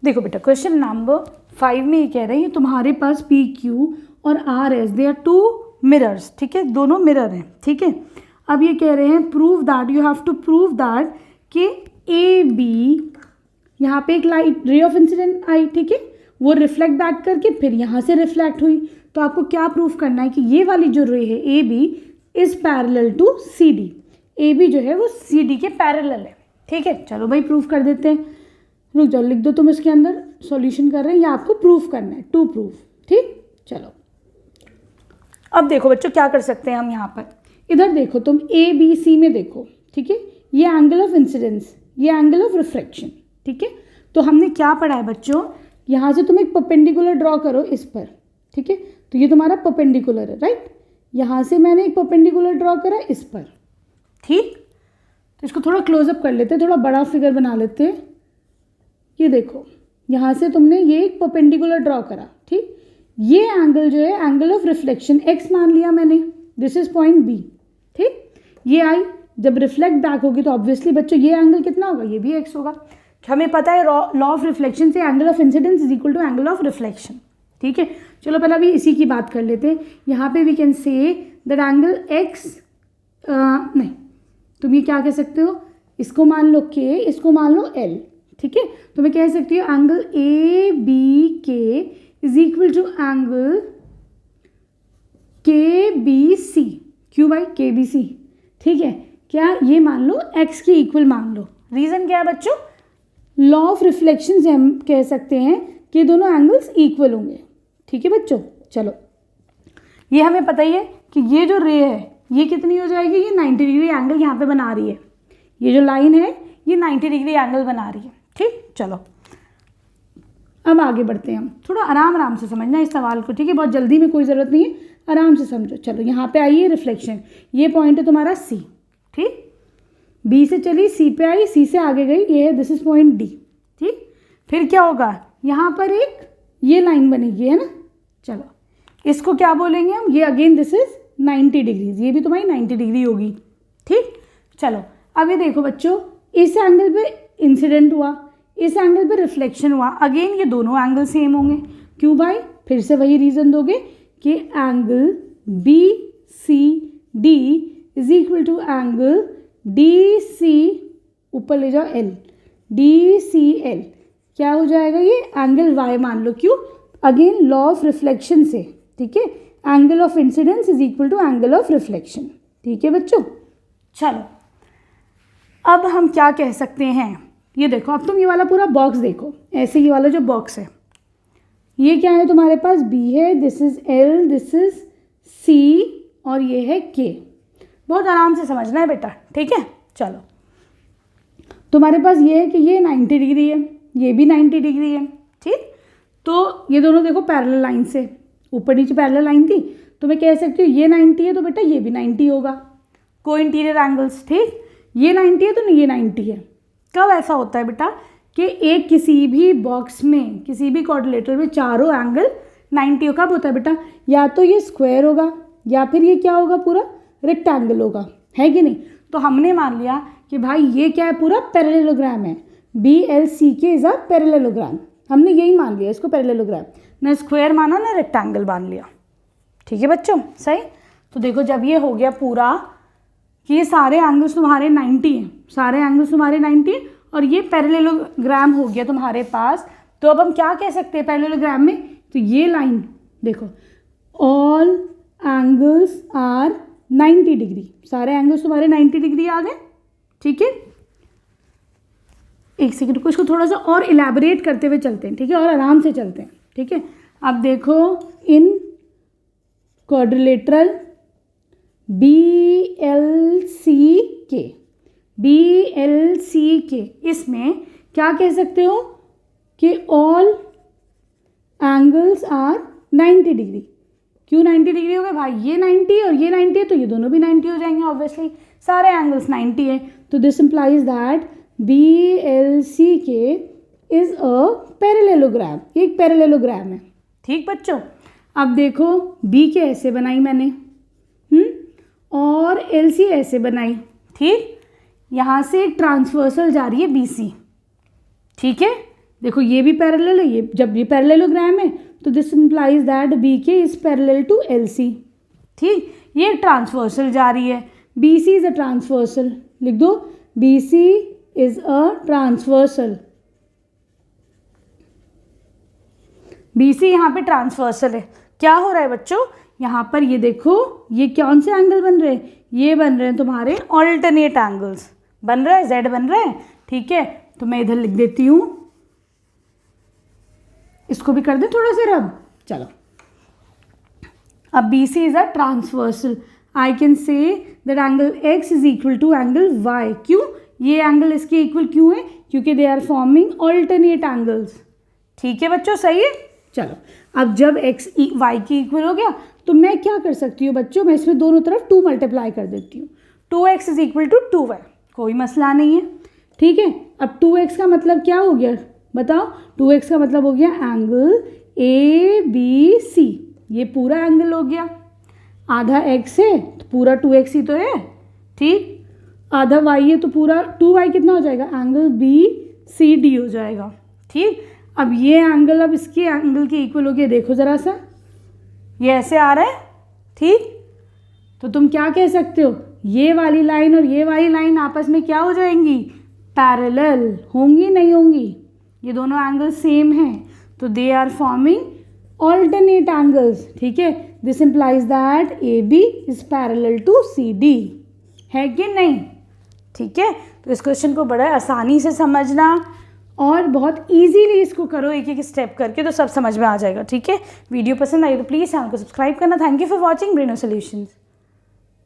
देखो बेटा question number 5 में ये कह रहे हैं तुम्हारे पास पी क्यू और R S they are two mirrors, ठीक है, दोनों मिरर हैं, ठीक है। अब ये कह रहे हैं prove that, you have to prove that कि ए बी, यहाँ पे एक light ray of incident I, ठीक है, वो रिफ्लेक्ट बैक करके फिर यहाँ से रिफ्लेक्ट हुई। तो आपको क्या प्रूफ करना है कि ये वाली जो रे है A B is parallel to C D, A B जो है वो सी डी के पैरेलल है, ठीक है। चलो भाई प्रूफ कर देते हैं, रुक जाओ, लिख दो तुम इसके अंदर, सॉल्यूशन कर रहे हैं या आपको प्रूफ करना है, टू प्रूफ, ठीक। चलो अब देखो बच्चों क्या कर सकते हैं हम यहाँ पर, इधर देखो तुम ए बी सी में देखो, ठीक है, ये एंगल ऑफ इंसिडेंस, ये एंगल ऑफ रिफ्रैक्शन, ठीक है। तो हमने क्या पढ़ा है बच्चों, यहाँ से तुम एक परपेंडिकुलर ड्रॉ करो इस पर, ठीक है, तो ये तुम्हारा परपेंडिकुलर है, राइट। यहाँ से मैंने एक परपेंडिकुलर ड्रॉ करा इस पर, ठीक। तो इसको थोड़ा क्लोजअप कर लेते हैं, थोड़ा बड़ा फिगर बना लेते हैं। ये देखो यहाँ से तुमने ये एक परपेंडिकुलर ड्रॉ करा, ठीक। ये एंगल जो है एंगल ऑफ रिफ्लेक्शन एक्स मान लिया मैंने, दिस इज पॉइंट बी, ठीक। ये आई जब रिफ्लेक्ट बैक होगी तो ऑब्वियसली बच्चों ये एंगल कितना होगा, ये भी एक्स होगा। हमें पता है लॉ ऑफ रिफ्लेक्शन से angle of incidence is equal to angle of reflection, ठीक है। चलो पहले अभी इसी की बात कर लेते हैं। यहाँ पे we can say that angle X, नहीं तुम ये क्या कह सकते हो, इसको मान लो के, इसको मान लो एल, ठीक है। तो मैं कह सकती हूँ angle A B K is equal to angle के बी सी, क्यों भाई के बी सी, ठीक है। क्या ये मान लो एक्स के इक्वल मान लो, रीज़न क्या है बच्चों, लॉ ऑफ रिफ्लेक्शन से हम कह सकते हैं कि दोनों एंगल्स इक्वल होंगे, ठीक है बच्चों। चलो ये हमें पता ही है कि ये जो रे है ये कितनी हो जाएगी, ये 90 डिग्री एंगल यहाँ पे बना रही है, ये जो लाइन है ये 90 डिग्री एंगल बना रही है, ठीक। चलो अब आगे बढ़ते हैं हम, थोड़ा आराम आराम से समझना इस सवाल को, ठीक है, बहुत जल्दी में कोई ज़रूरत नहीं है, आराम से समझो। चलो यहाँ पे आई है रिफ्लेक्शन, ये पॉइंट है तुम्हारा सी, ठीक, बी से चली सी पे आई, सी से आगे गई, ये है दिस इज पॉइंट डी, ठीक। फिर क्या होगा, यहाँ पर एक ये लाइन बनेगी, है ना। चलो इसको क्या बोलेंगे हम, ये अगेन दिस इज 90 डिग्रीज, ये भी तुम्हारी 90 डिग्री होगी, ठीक। चलो अब ये देखो बच्चों, इस एंगल पे इंसिडेंट हुआ, इस एंगल पे रिफ्लेक्शन हुआ, अगेन ये दोनों एंगल सेम होंगे, क्यों भाई, फिर से वही रीज़न दोगे कि angle B C D is equal to angle D C, ऊपर ले जाओ एल, डी सी एल, क्या हो जाएगा ये एंगल वाई मान लो, क्यों, अगेन लॉ ऑफ रिफ्लेक्शन से, ठीक है, angle of incidence is equal to angle of reflection, ठीक है बच्चों। चलो अब हम क्या कह सकते हैं, ये देखो अब तुम ये वाला पूरा बॉक्स देखो, ऐसे ये वाला जो बॉक्स है ये क्या है तुम्हारे पास, बी है, this is L, this is C और ये है के। बहुत आराम से समझना है बेटा, ठीक है। चलो तुम्हारे पास ये है कि ये 90 डिग्री है, ये भी 90 डिग्री है, ठीक। तो ये दोनों देखो पैरेलल लाइन से, ऊपर नीचे पैरेलल लाइन थी, तो मैं कह सकती हूँ ये 90 है तो बेटा ये भी 90 होगा, को इंटीरियर एंगल्स, ठीक। ये 90 है तो नहीं ये 90 है। कब ऐसा होता है बेटा कि एक किसी भी बॉक्स में, किसी भी क्वाड्रिलेटरल में चारों एंगल 90 कब होता है बेटा, या तो ये स्क्वायर होगा या फिर ये क्या होगा, पूरा रेक्टेंगल होगा, है कि नहीं। तो हमने मान लिया कि भाई ये क्या है, पूरा पैरेललोग्राम है, B L C K is a parallelogram, हमने यही मान लिया इसको पैरेललोग्राम, ना स्क्वायर माना ना रेक्टेंगल मान लिया, ठीक है बच्चों, सही। तो देखो जब ये हो गया पूरा कि ये सारे एंगल्स तुम्हारे 90 हैं, सारे एंगल्स तुम्हारे 90 हैं और ये पैरेललोग्राम हो गया तुम्हारे पास, तो अब हम क्या कह सकते हैं पैरेललोग्राम में, तो ये लाइन देखो, ऑल एंगल्स आर 90 डिग्री, सारे एंगल्स तुम्हारे 90 डिग्री आ गए, ठीक है। एक सेकंड को इसको थोड़ा सा और इलेबोरेट करते हुए चलते हैं, ठीक है, और आराम से चलते हैं, ठीक है। अब देखो in quadrilateral B L C K, B L C के, इसमें क्या कह सकते हो कि ऑल एंगल्स आर 90 डिग्री, क्यों 90 डिग्री हो गए भाई, ये 90 और ये 90 है तो ये दोनों भी 90 हो जाएंगे, ऑब्वियसली सारे एंगल्स 90 है, तो this implies that B L C K is a parallelogram, एक पैरेललोग्राम है, ठीक बच्चों। अब देखो बी के ऐसे बनाई मैंने, और एल सी ऐसे बनाई, ठीक। यहाँ से एक ट्रांसवर्सल जा रही है बी सी, ठीक है, देखो ये भी पैरेलल है, ये जब ये पैरेललोग्राम है तो this implies that B K is parallel to L C. ठीक, ये ट्रांसवर्सल जा रही है, B C is a transversal, लिख दो B C is a transversal, B C यहाँ पे ट्रांसवर्सल है। क्या हो रहा है बच्चों, यहाँ पर ये देखो ये कौन से एंगल बन रहे हैं, ये बन रहे हैं तुम्हारे ऑल्टरनेट एंगल्स, बन रहा है जेड बन रहा है। ठीक है, तो मैं इधर लिख देती हूँ, इसको भी कर दे थोड़ा सा रब। चलो, अब B C is a transversal, I can say that angle X is equal to angle Y. क्यों, ये एंगल इसके इक्वल क्यों है, क्योंकि they are forming alternate angles. ठीक है बच्चों, सही है। चलो, अब जब x y की इक्वल हो गया तो मैं क्या कर सकती हूँ बच्चों, मैं इसमें दोनों तरफ 2 मल्टीप्लाई कर देती हूँ, 2x is equal to 2y, कोई मसला नहीं है। ठीक है, अब 2x का मतलब क्या हो गया बताओ, 2x का मतलब हो गया एंगल ए बी सी, ये पूरा एंगल हो गया, आधा x है तो पूरा 2x ही तो है। ठीक, आधा y है तो पूरा 2y कितना हो जाएगा, एंगल बी सी डी हो जाएगा। ठीक, अब ये एंगल अब इसके एंगल के इक्वल हो गया, देखो ज़रा सा ये ऐसे आ रहा है। ठीक, तो तुम क्या कह सकते हो, ये वाली लाइन और ये वाली लाइन आपस में क्या हो जाएंगी, पैरेलल होंगी, नहीं होंगी, ये दोनों एंगल सेम हैं तो they are forming alternate angles. ठीक है, this implies that A B is parallel to C D, है कि नहीं। ठीक है, तो इस क्वेश्चन को बड़ा आसानी से समझना और बहुत इजीली इसको करो एक एक स्टेप करके, तो सब समझ में आ जाएगा। ठीक है, वीडियो पसंद आई तो प्लीज़ चैनल को सब्सक्राइब करना। Thank you for watching Braino solutions.